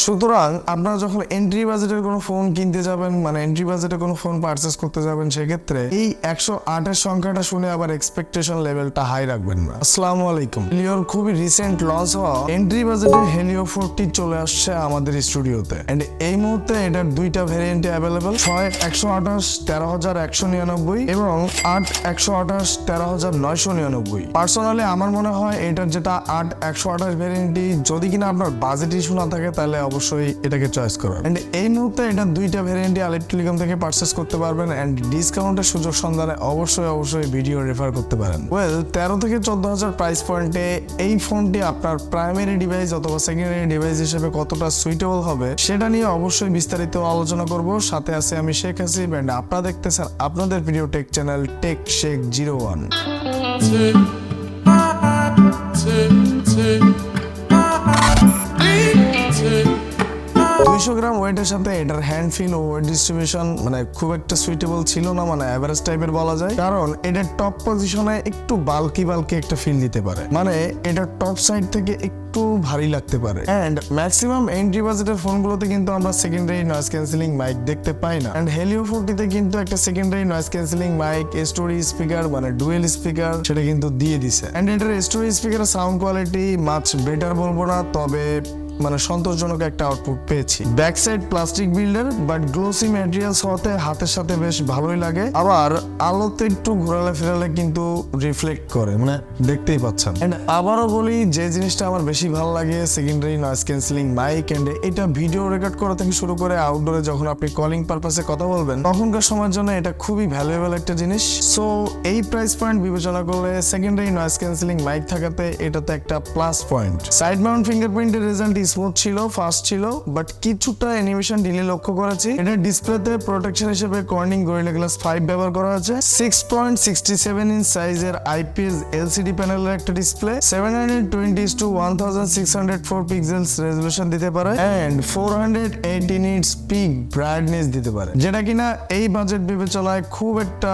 সুতরাং আপনারা যখন এন্ট্রি বাজেটের কোনো ফোন কিনতে যাবেন, মানে এন্ট্রি বাজেটে কোনো ফোন পারচেস করতে যাবেন, সেক্ষেত্রে এই 108 এর সংখ্যাটা শুনে আবার এক্সপেকটেশন লেভেলটা হাই রাখবেন না। আসসালামু আলাইকুম। হেলিওর খুবই রিসেন্ট লঞ্চ হওয়া এন্ট্রি বাজেটে হেলিও 40 চলে আসছে আমাদের স্টুডিওতে, এন্ড এই মুহূর্তে এটার দুইটা ভেরিয়েন্টে অ্যাভেলেবল, 6 128 13,199 এবং 8 128 13,999। পার্সোনালি আমার মনে হয় এটার যেটা 8 128 ভেরিয়েন্টটি যদি কিনা আপনার বাজেট ইস্যু না থাকে তাহলে অবশ্যই এটাকে চয়েস করুন। এন্ড এই মুহূর্তে এটা দুইটা ভেরিয়েন্টই আলিফ টেলিকম থেকে পারচেস করতে পারবেন, এন্ড ডিসকাউন্টের সুযোগ সন্ধানে অবশ্যই ভিডিও রেফার করতে পারেন। 13 থেকে 14,000 প্রাইস পয়েন্টে এই ফোনটি আপনার প্রাইমারি ডিভাইস অথবা সেকেন্ডারি ডিভাইস হিসেবে কতটা সুইটেবল হবে সেটা নিয়ে অবশ্যই বিস্তারিত আলোচনা করব। সাথে আছে আমি শেখ হাসিব, এন্ড আপনারা দেখতেছেন আপনাদের video tech channel tech Sheikh01। 200 gram ওয়েটের সাথে এটার হ্যান্ড ফিল ও ওয়েট ডিস্ট্রিবিউশন মানে খুব একটা সুইটেবল ছিল না, মানে এভারেজ টাইপের বলা যায়, কারণ এটার টপ পজিশনে একটু বাল্কি একটা ফিল দিতে পারে, মানে এটার টপ সাইড থেকে একটু ভারী লাগতে পারে। এন্ড ম্যাক্সিমাম এন্ট্রি বাজেটের ফোনগুলোতে কিন্তু আমরা সেকেন্ডারি নয়েজ ক্যান্সেলিং মাইক দেখতে পাই না, এন্ড হেলিও 40 তে কিন্তু একটা secondary noise cancelling mic, stereo speaker মানে ডুয়েল স্পিকার সেটা কিন্তু দিয়ে দিছে। এন্ড এটার স্টোরি স্পিকারের সাউন্ড কোয়ালিটি মাচ বেটার বলবো না, তবে মানে সন্তোষজনক একটা আউটপুট পেয়েছি। Back side plastic builder but glossy materials হতে হাতের সাথে বেশ ভালোই লাগে, আবার আলোতে একটু ঘোরালে ফেরালে কিন্তু রিফ্লেক্ট করে, মানে দেখতেই পাচ্ছেন। এন্ড আবারও বলি, যে জিনিসটা আমার বেশি ভালো লাগে secondary noise cancelling mic, and এটা ভিডিও রেকর্ড করা থেকে শুরু করে আউটডোরে যখন আপনি কলিং পারপাসে কথা বলবেন তখনকার সময়ের জন্য এটা খুবই ভ্যালুয়েবল একটা জিনিস। সো এই প্রাইস পয়েন্ট বিবেচনা করলে সেকেন্ডারি নয়েজ ক্যান্সেলিং মাইক থাকাতে এটাতে একটা প্লাস পয়েন্ট। সাইড মাউন্ট ফিঙ্গারপ্রিন্টের রেজাল্ট স্মুথ ছিল, ফাস্ট ছিল, বাট কিছুটা অ্যানিমেশন ডিলে লক্ষ্য করেছি। এটা ডিসপ্লেতে প্রোটেকশন হিসেবে কর্নিং গরিলা গ্লাস 5 ব্যবহার করা আছে। 6.67 ইঞ্চ সাইজের আইপিএস এলসিডি প্যানেলের একটা ডিসপ্লে, 720x1604 পিক্সেলস রেজোলিউশন দিতে পারে, এন্ড 418 নিটস পিক ব্রাইটনেস দিতে পারে, যেটা কিনা এই বাজেট বিবেচনায় খুব একটা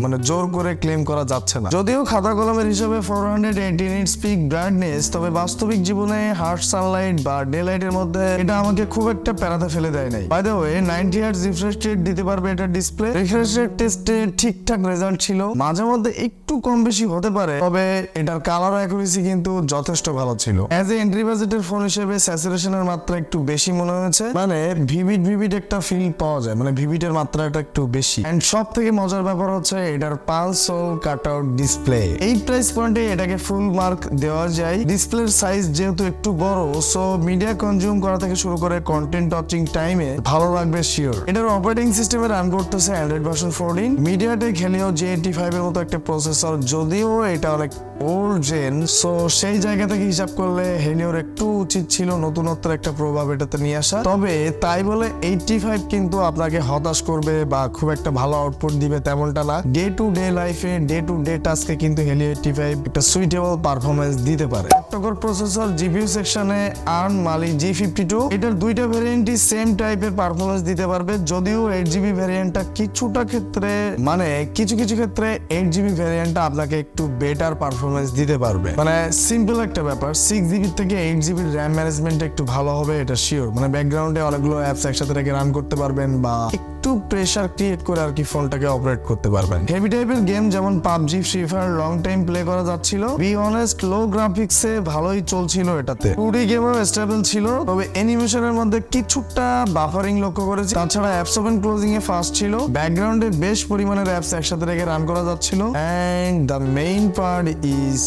মানে জোর করে ক্লেম করা যাচ্ছে না। যদিও খাতা কলমের হিসেবে 418 নিটস পিক ব্রাইটনেস, তবে বাস্তবিক জীবনে হার্শ সানলাইট বা ডে লাইটের মধ্যে এটা আমাকে খুব একটা প্যারাতে ফেলে দেয় নাই। By the way 90 hertz refresh rate দিতে পারবে এটা ডিসপ্লে। রিফ্রেশ রেট টেস্টে ঠিকঠাক রেজাল্ট ছিল, মাঝে মধ্যে একটু কম বেশি হতে পারে, তবে এটার কালার অ্যাকুরেসি কিন্তু যথেষ্ট ভালো ছিল। অ্যাজ এ এন্ট্রি বাজেটের ফোন হিসেবে স্যাচুরেশনের মাত্রা একটু বেশি মনে হয়েছে, মানে ভিভিড একটা ফিল পাওয়া যায়, মানে ভিভিডের মাত্রাটা একটু বেশি। এন্ড সব থেকে মজার ব্যাপার হচ্ছে এটার punch hole cut out display. এই প্রাইস পয়েন্টে এটাকে ফুল মার্ক দেওয়া যায়। ডিসপ্লের সাইজ যেহেতু একটু বড়, সো মিডিয়া কনজিউম করা থেকে শুরু করে কন্টেন্ট ওয়াচিং টাইমে ভালো লাগবে শিওর। এটার অপারেটিং সিস্টেমে রান করতেছে Android version 14, MediaTek Helio G85 এর মতো একটা প্রসেসর, যদিও এটা অনেক ওল্ড জেন, সো সেই জায়গা থেকে হিসাব করলে হেলিওর একটু উচিত ছিল নতুনত্বের একটা প্রভাব এটাতে নিয়ে আসা। তবে তাই বলে 85 কিন্তু আপনাকে হতাশ করবে বা খুব একটা ভালো আউটপুট দিবে তেমনটা না। ডে টু ডে লাইফে ডে টু ডে টাস্কে কিন্তু হেলিও 85 একটা সুইটেবল পারফরমেন্স দিতে পারে। অক্টোকোর প্রসেসর জিপিইউ সেকশনে আর্ম মালি G52, এটার দুইটা ভেরিয়েন্টই সেম টাইপের পারফরমেন্স দিতে পারবে, যদিও 8GB ভেরিয়েন্টটা কিছুটা ক্ষেত্রে মানে কিছু ক্ষেত্রে 8GB ভেরিয়েন্টটা আপনাকে একটু বেটার পারফরমেন্স দিতে পারবে। মানে সিম্পল একটা ব্যাপার, 6GB থেকে 8GB র্যাম ম্যানেজমেন্ট একটু ভালো হবে এটা শিওর। মানে ব্যাকগ্রাউন্ডে অনেকগুলো অ্যাপস একসাথে রেখে রান করতে পারবেন বা একটু প্রেসার ক্রিয়েট করে আর কি ফোনটাকে অপারেট করতে পারবেন। হেভি টাইপের গেম যেমন PUBG, free fire long time play করা যাচ্ছিল। বি অনেস্ট লো গ্রাফিক্সে ভালোই চলছিল এটাতে। 2D গেমও স্টেবল ছিল, তবে অ্যানিমেশনের মধ্যে কিছুটা বাফারিং লক্ষ্য করেছি। তাছাড়া অ্যাপস ওপেন ক্লোজিং এ ফাস্ট ছিল, ব্যাকগ্রাউন্ডে বেশ পরিমাণের অ্যাপস একসাথে রেখে রান করা যাচ্ছিল। And the main part is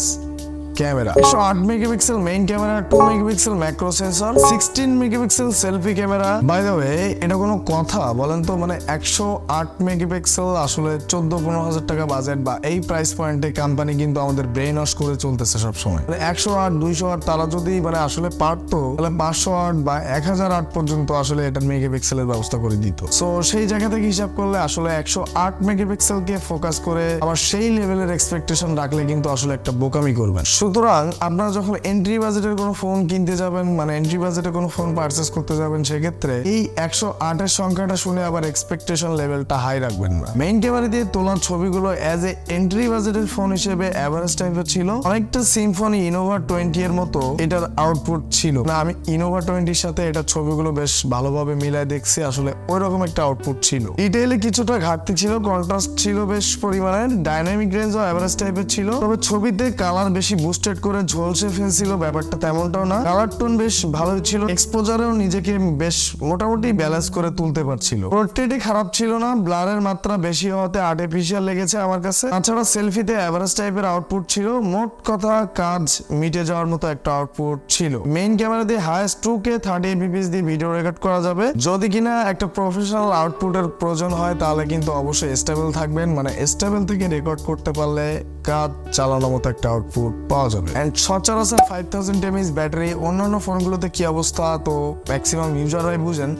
camera. 108 megapixel main camera, 2 megapixel macro sensor, 16 megapixel selfie camera. By the way এটা কোনো কথা বলেন তো, মানে 108 মেগাপিক্সেল আসলে 14-15 হাজার টাকা বাজেট বা এই প্রাইস পয়েন্টে কোম্পানি কিন্তু আমাদের ব্রেন ওয়াশ করে চলতেছে সবসময়। 108, 208 তারা যদি মানে আসলে পারতো তাহলে 508 বা 1008 পর্যন্ত আসলে এটার মেগাপিক্সেলের ব্যবস্থা করে দিত। সো সেই জায়গা থেকে হিসাব করলে আসলে 108 মেগাপিক্সেলকে ফোকাস করে আবার সেই লেভেলের এক্সপেকটেশন রাখলে কিন্তু আসলে একটা বোকামি করবেন। সুতরাং আপনারা যখন এন্ট্রি বাজেটের কোনো ফোন কিনতে যাবেন, মানে এন্ট্রি বাজেটে কোনো ফোন পারচেস করতে যাবেন, সেক্ষেত্রে এই 108 সংখ্যাটা শুনে আবার এক্সপেকটেশন লেভেলটা হাই রাখবেন না। মেইন ক্যামেরা দিয়ে তোলা ছবিগুলো অ্যাজ এ এন্ট্রি বাজেটের ফোন হিসেবে এভারেজ টাইপের ছিল। অনেকটা সিম্ফনি ইনোভা 20 এর মতো এটার আউটপুট ছিল না। আমি ইনোভা 20-র সাথে এটা ছবিগুলো বেশ ভালোভাবে মিলাই দেখছি, আসলে ওই রকম একটা আউটপুট ছিল। ডিটেইলে কিছুটা ঘাটতি ছিল, কন্ট্রাস্ট ছিল বেশ পরিমাণে, ডাইনামিক রেঞ্জও এভারেজ টাইপের ছিল। তবে ছবিতে কালার বেশি বুস্টেড করে ঝলসে ফেলছিল, ব্যাপারটা তেমনটাও না। কালার টোন বেশ ভালোই ছিল, এক্সপোজারেও নিজেকে বেশ মোটামুটি ব্যালেন্স করে তুলতে পারছিল। পোর্ট্রেটই খারাপ ছিল না, ব্লারের মাত্রা বেশি হওয়াতে আর্টিফিশিয়াল লেগেছে আমার কাছে। তাছাড়া সেলফিতে এভারেজ টাইপের আউটপুট ছিল। মোট কথা কাজ মিটে যাওয়ার মতো একটা আউটপুট ছিল। মেইন ক্যামেরা দিয়ে হাইয়েস্ট 2K 30 fps দিয়ে ভিডিও রেকর্ড করা যাবে। যদি কিনা একটা প্রফেশনাল আউটপুটের প্রয়োজন হয় তাহলে কিন্তু অবশ্যই স্টেবল থাকবেন, মানে স্টেবল থেকে রেকর্ড করতে পারলে কাজ চালানোর মতো একটা আউটপুট পাওয়া যাবে। এন্ড সচরাচর 5000 mAh ব্যাটারি, অন্যান্য ফোনগুলোতে কি অবস্থা তো ম্যাক্সিমাম ইউজাররাই বুঝেন,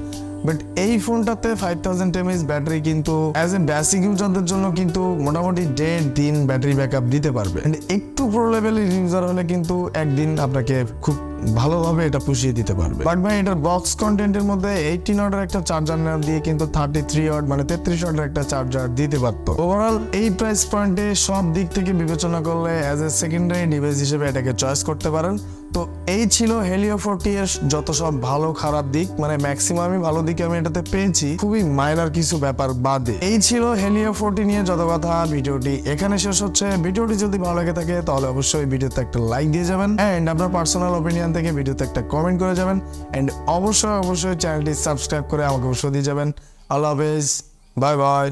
বাট এই ফোনটাতে 5000 mAh ব্যাটারি কিন্তু অ্যাজ এ বেসিক ইউজারদের জন্য কিন্তু মোটামুটি 1.5 দিন ব্যাটারি ব্যাকআপ দিতে পারবে। একটু প্রো লেভেলের ইউজার হলে কিন্তু একদিন আপনাকে খুব ভালোভাবে এটা পুষিয়ে দিতে পারবে। বাট ভাই এটার বক্স কন্টেন্টের মধ্যে 18 ওয়াটের একটা চার্জার না দিয়ে কিন্তু 33 ওয়াট মানে 33 ওয়াটের একটা চার্জার দিতে পারতো। ওভারঅল এই প্রাইস পয়েন্টে সব দিক থেকে বিবেচনা করলে অ্যাজ এ সেকেন্ডারি ডিভাইস হিসেবে এটাকে চয়েস করতে পারেন। তো এই ছিল হেলিও 40 এর যত সব ভালো খারাপ দিক, মানে ম্যাক্সিমামই ভালো দিকে আমি এটাতে পেয়েছি, খুবই মাইনর কিছু ব্যাপার বাদে। এই ছিল হেলিও 40 নিয়ে যত কথা। ভিডিওটি এখানে শেষ হচ্ছে। ভিডিওটি যদি ভালো লেগে থাকে তাহলে অবশ্যই ভিডিওতে একটা লাইক দিয়ে যাবেন, এন্ড আপনার পার্সোনাল অপিনিয়ন থেকে ভিডিওতে একটা কমেন্ট করে যাবেন, এন্ড অবশ্যই চ্যানেলটি সাবস্ক্রাইব করে আমাকে অবশ্যই দিয়ে যাবেন। আল্লাহ হাফেজ, বাই বাই।